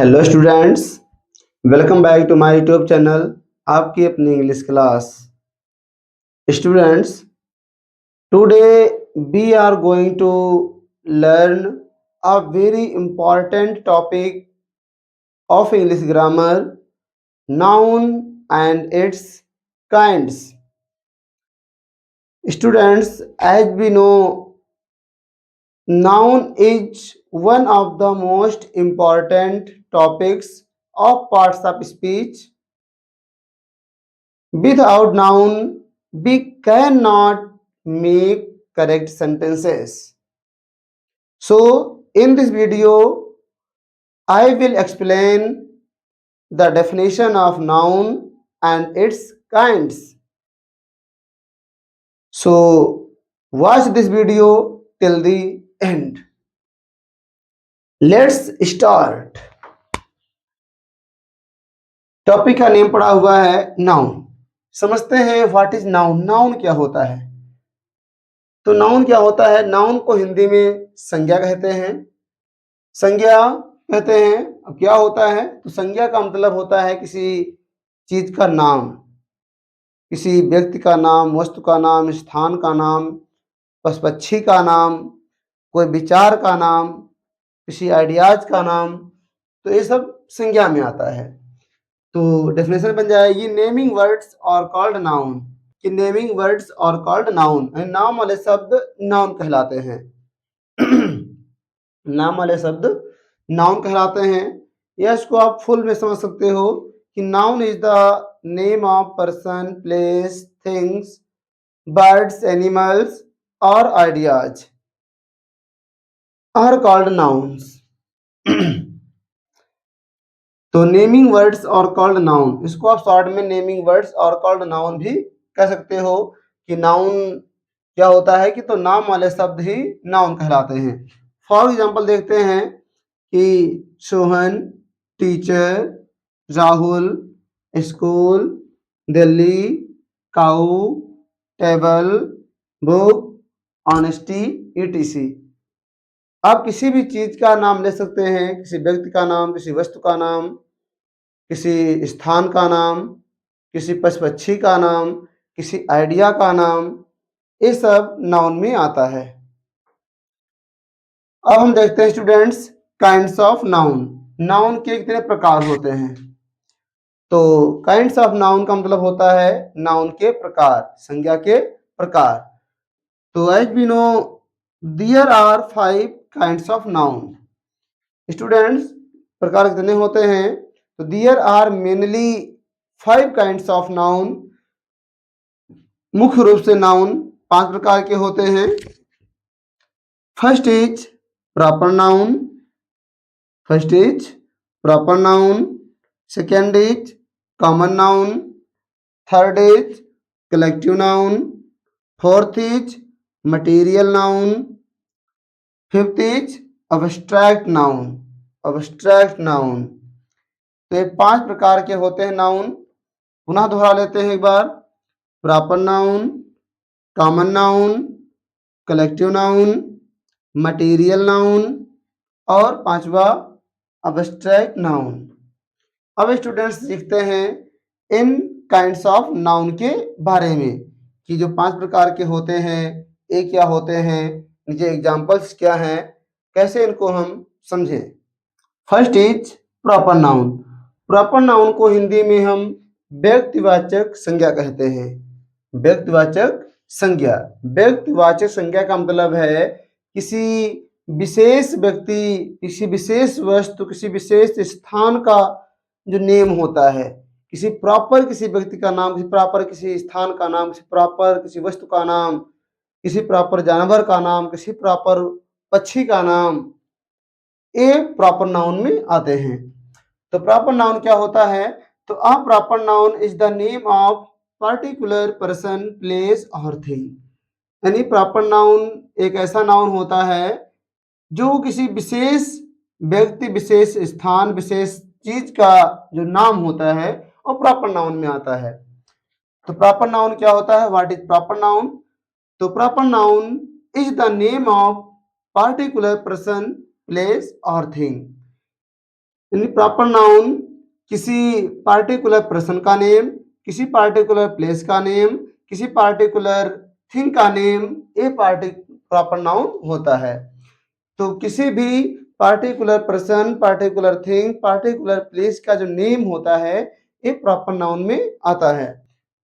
Hello students, welcome back to my YouTube channel. आपकी अपनी English class. Students, today we are going to learn a very important topic of English grammar, noun and its kinds. Students, as we know, noun is one of the most important topics of parts of speech. Without noun, we cannot make correct sentences. So, in this video, I will explain the definition of noun and its kinds. So, watch this video till the end. Let's start. Topic का name पड़ा हुआ है noun. समझते हैं what is noun. Noun क्या होता है? तो नाउन क्या होता है? नाउन को हिंदी में संज्ञा कहते हैं। संज्ञा कहते हैं। अब क्या होता है? तो संज्ञा का मतलब होता है किसी चीज का नाम, किसी व्यक्ति का नाम, वस्तु का नाम, स्थान का नाम, पशु पक्षी का नाम, कोई विचार का नाम, किसी आइडियाज का नाम। तो ये सब संज्ञा में आता है। तो डेफिनेशन बन जाएगी नेमिंग वर्ड्स और कॉल्ड नाउन। कि नेमिंग वर्ड्स और कॉल्ड नाउन, नाम वाले शब्द नाउन कहलाते हैं। नाम वाले शब्द नाउन कहलाते हैं। या इसको आप फुल में समझ सकते हो कि noun is the name of person, place, things, birds, animals और आइडियाज आर कॉल्ड नाउन्स। तो नेमिंग वर्ड्स और कॉल्ड नाउन, इसको आप शॉर्ट में नेमिंग वर्ड्स और कॉल्ड नाउन भी कह सकते हो। कि नाउन क्या होता है कि तो नाम वाले शब्द ही नाउन कहलाते हैं। फॉर एग्जांपल देखते हैं कि सोहन, टीचर, राहुल, स्कूल, दिल्ली, काऊ, टेबल, बुक, ऑनेस्टी, ईटीसी। आप किसी भी चीज का नाम ले सकते हैं, किसी व्यक्ति का नाम, किसी वस्तु का नाम, किसी स्थान का नाम, किसी पशु पक्षी का नाम, किसी आइडिया का नाम। ये सब नाउन में आता है। अब हम देखते हैं students kinds of noun. Noun के कितने प्रकार होते हैं? तो काइंड्स ऑफ नाउन का मतलब होता है नाउन के प्रकार, संज्ञा के प्रकार। तो as we know there are 5 kinds of noun. Students, प्रकार कितने होते हैं? तो there are mainly 5 kinds of noun. मुख्य रूप से नाउन 5 प्रकार के होते हैं। First is proper noun. First is proper noun. Second is common noun. Third is collective noun. Fourth is material noun. Fifth is abstract noun. Abstract noun. तो ये 5 प्रकार के होते हैं नाउन। पुनः दोहरा लेते हैं एक बार। Proper noun, common noun, collective noun, material noun और 5वां अब्स्ट्रैक्ट नाउन। अब स्टूडेंट्स सीखते हैं इन काइंड्स ऑफ नाउन के बारे में कि जो 5 प्रकार के होते हैं ये क्या होते हैं, इनके एग्जांपल्स क्या हैं, कैसे इनको हम समझें। First is proper noun. Proper noun को हिंदी में हम व्यक्तिवाचक संज्ञा कहते हैं। व्यक्तिवाचक संज्ञा। व्यक्तिवाचक संज्ञा का मतलब है किसी विशेष व्यक्ति, किसी विशेष वस्तु, किसी विशेष स्थान का जो नेम होता है। किसी प्रॉपर किसी व्यक्ति का नाम, किसी प्रॉपर किसी स्थान का नाम, किसी प्रॉपर किसी वस्तु का नाम, किसी प्रॉपर जानवर का नाम, किसी प्रॉपर पक्षी का नाम, ये प्रॉपर नाउन में आते हैं। तो प्रॉपर नाउन क्या होता है? तो a proper noun is the name of particular person, place और थिंग। यानी प्रॉपर नाउन एक ऐसा नाउन होता है जो किसी विशेष व्यक्ति, विशेष स्थान, विशेष चीज का जो नाम होता है वो प्रॉपर नाउन में आता है। तो प्रॉपर नाउन क्या होता है? What is proper noun? तो proper noun is the name of particular person, place और थिंग। यानी प्रॉपर नाउन किसी पार्टिकुलर पर्सन का नेम, किसी पार्टिकुलर प्लेस का नेम, किसी पार्टिकुलर थिंग का नेम, ये प्रॉपर नाउन होता है। तो किसी भी particular person, particular thing, particular place का जो नेम होता है ये प्रॉपर नाउन में आता है।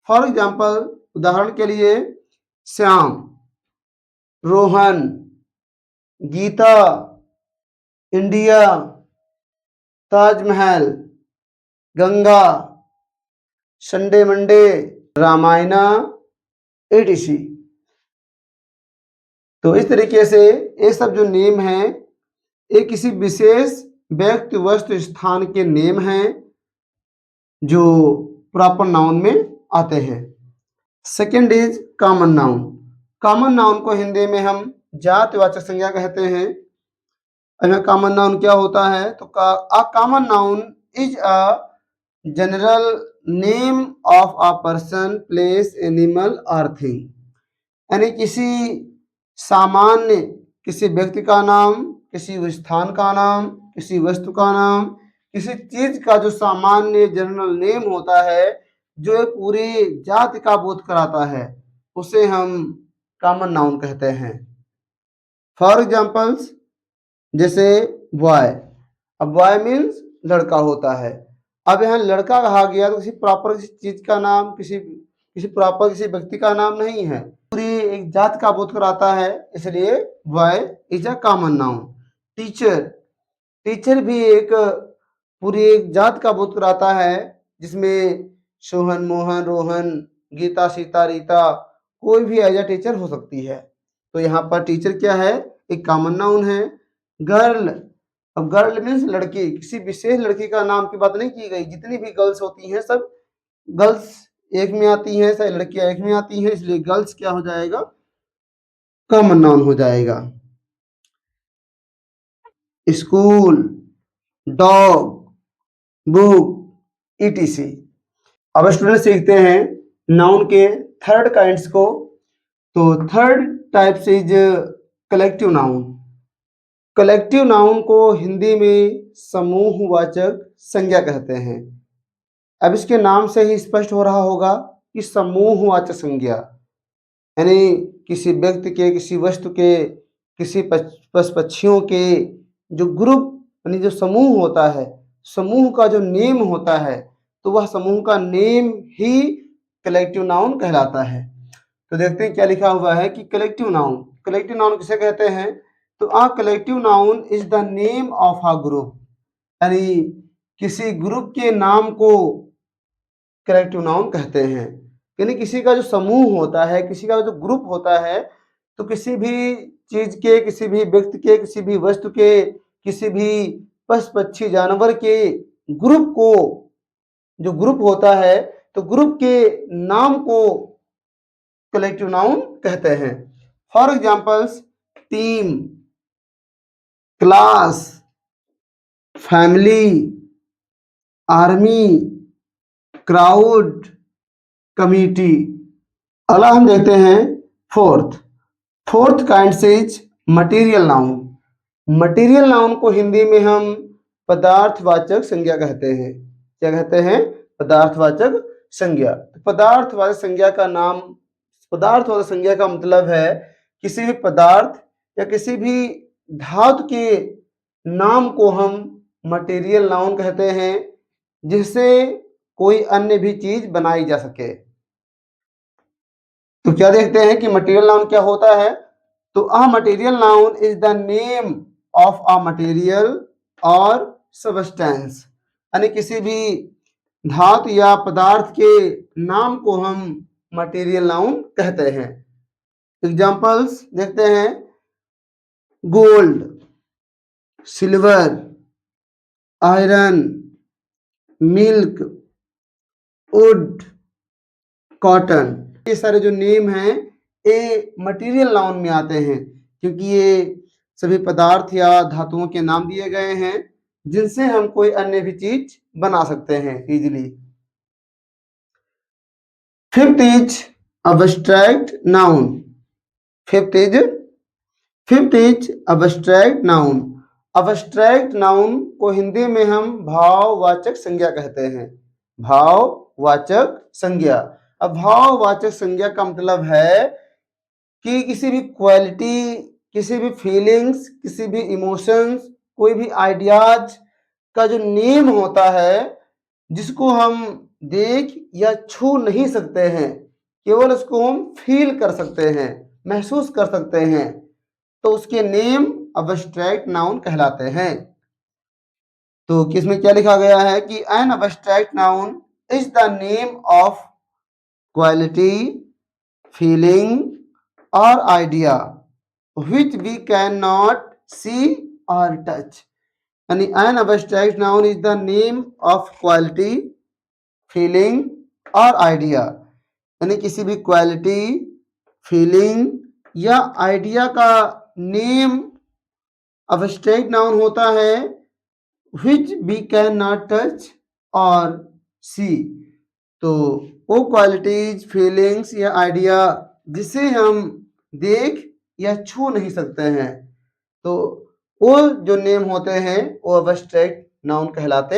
फॉर एग्जाम्पल, उदाहरण के लिए, Shyam, Rohan, Geeta, India, Taj Mahal, Ganga, Sunday Monday, Ramayana, etc. तो इस तरीके से ये सब जो नेम हैं ये किसी विशेष व्यक्ति, वस्तु, स्थान के नेम हैं जो प्रॉपर नाउन में आते हैं। Second is common noun. Common noun को हिंदी में हम जातिवाचक संज्ञा कहते हैं। अगर कॉमन नाउन क्या होता है, तो a common noun is a general name of a person, place, animal और थिंग। यानी किसी सामान्य, किसी व्यक्ति का नाम, किसी स्थान का नाम, किसी वस्तु का नाम, किसी चीज का जो सामान्य जनरल नेम होता है जो पूरी जाति का बोध कराता है उसे हम कॉमन नाउन कहते हैं। फॉर एग्जाम्पल्स, जैसे बॉय। अब बॉय मीन्स लड़का होता है। अब यहाँ लड़का कहा गया तो किसी प्रॉपर किसी चीज का नाम, किसी प्रॉपर किसी व्यक्ति का नाम नहीं है, पूरी एक जात का बोध कराता है, इसलिए boy is a common noun. Teacher, teacher भी एक पूरी एक जात का बोध कराता है जिसमें सोहन, मोहन, रोहन, गीता, सीता, रीता, कोई भी एज अ टीचर हो सकती है। तो यहाँ पर टीचर क्या है, एक कॉमन नाउन है। गर्ल, अब गर्ल मीन्स लड़की, किसी विशेष लड़की का नाम की बात नहीं की गई, जितनी भी गर्ल्स होती हैं सब गर्ल्स एक में आती हैं, सारी लड़कियां एक में आती हैं, इसलिए गर्ल्स क्या हो जाएगा, कॉमन नाउन हो जाएगा। School, dog, book, etc. अब स्टूडेंट सीखते हैं नाउन के थर्ड काइंड्स को। तो third type is collective noun. Collective noun को हिंदी में समूहवाचक संज्ञा कहते हैं। अब इसके नाम से ही स्पष्ट हो रहा होगा कि समूहवाचक संज्ञा यानी किसी व्यक्ति के, किसी वस्तु के, किसी पशु पक्षियों के जो ग्रुप यानी जो समूह होता है, समूह का जो नेम होता है, तो वह समूह का नेम ही कलेक्टिव नाउन कहलाता है। तो देखते हैं क्या लिखा हुआ है कि कलेक्टिव नाउन, कलेक्टिव नाउन किसे कहते हैं, तो a collective noun is the name of a group. यानी किसी ग्रुप के नाम को कलेक्टिव नाउन कहते हैं। यानी किसी का जो समूह होता है, किसी का जो ग्रुप होता है, तो किसी भी चीज के, किसी भी व्यक्ति के, किसी भी वस्तु के, किसी भी पशु पक्षी जानवर के ग्रुप को, जो ग्रुप होता है, तो ग्रुप के नाम को कलेक्टिव नाउन कहते हैं। For examples, team, class, family, army, crowd, committee. अगला हम देखते हैं fourth kind is material noun. Material noun को हिंदी में हम पदार्थवाचक संज्ञा कहते हैं। क्या कहते हैं, पदार्थवाचक संज्ञा। पदार्थवाचक संज्ञा का नाम, पदार्थवाचक संज्ञा का मतलब है किसी भी पदार्थ या किसी भी धातु के नाम को हम मटेरियल नाउन कहते हैं जिससे कोई अन्य भी चीज बनाई जा सके। तो क्या देखते हैं कि मटेरियल नाउन क्या होता है, तो a material noun is the name of a material और सबस्टेंस। यानी किसी भी धातु या पदार्थ के नाम को हम मटेरियल नाउन कहते हैं। एग्जांपल्स देखते हैं, gold, silver, iron, milk, would, cotton. ये सारे जो नेम हैं ये मटेरियल नाउन में आते हैं क्योंकि ये सभी पदार्थ या धातुओं के नाम दिए गए हैं जिनसे हम कोई अन्य भी चीज बना सकते हैं easily. Fifth is abstract noun. Fifth is abstract noun. Abstract noun को हिंदी में हम भाववाचक संज्ञा कहते हैं। भाववाचक संज्ञा। अब भाववाचक संज्ञा का मतलब है कि किसी भी क्वालिटी, किसी भी फीलिंग्स, किसी भी इमोशंस, कोई भी आइडियाज का जो नेम होता है, जिसको हम देख या छू नहीं सकते हैं, केवल उसको हम फील कर सकते हैं, महसूस कर सकते हैं, तो उसके नेम अब्स्ट्रैक्ट नाउन कहलाते हैं। तो किसमें क्या लिखा गया है कि an abstract noun is the name of quality, feeling और idea which we cannot see or touch। यानी an abstract noun is the name of quality, feeling और आइडिया। यानी किसी भी क्वालिटी, फीलिंग या आइडिया का नेम अब्स्ट्रैक्ट नाउन होता है which we cannot touch और see। तो वो क्वालिटीज, फीलिंग्स या आइडिया जिसे हम देख या छू नहीं सकते हैं, तो वो जो नेम होते हैं वो अब्स्ट्रैक्ट नाउन कहलाते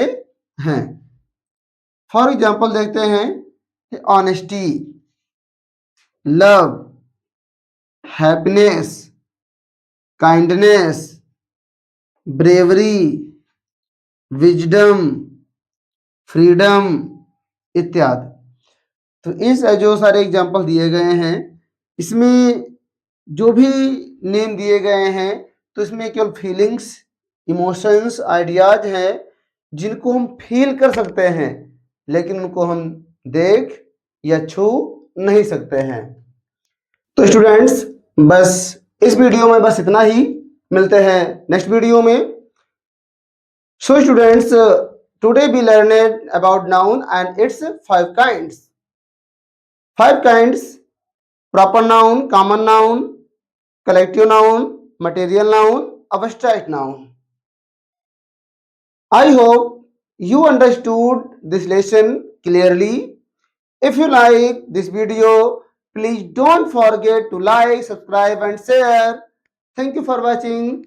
हैं। फॉर एग्जाम्पल देखते हैं honesty, love, happiness, kindness, bravery, wisdom, freedom इत्यादि। तो इस जो सारे एग्जाम्पल दिए गए हैं, इसमें जो भी नेम दिए गए हैं, तो इसमें केवल फीलिंग्स, इमोशंस, आइडियाज हैं जिनको हम फील कर सकते हैं, लेकिन उनको हम देख या छू नहीं सकते हैं। तो स्टूडेंट्स, बस इस वीडियो में बस इतना ही। मिलते हैं नेक्स्ट वीडियो में। So students, today we learned about noun and its 5 kinds. 5 kinds: proper noun, common noun, collective noun, material noun, abstract noun. I hope you understood this lesson clearly. If you like this video, please don't forget to like, subscribe and share. Thank you for watching.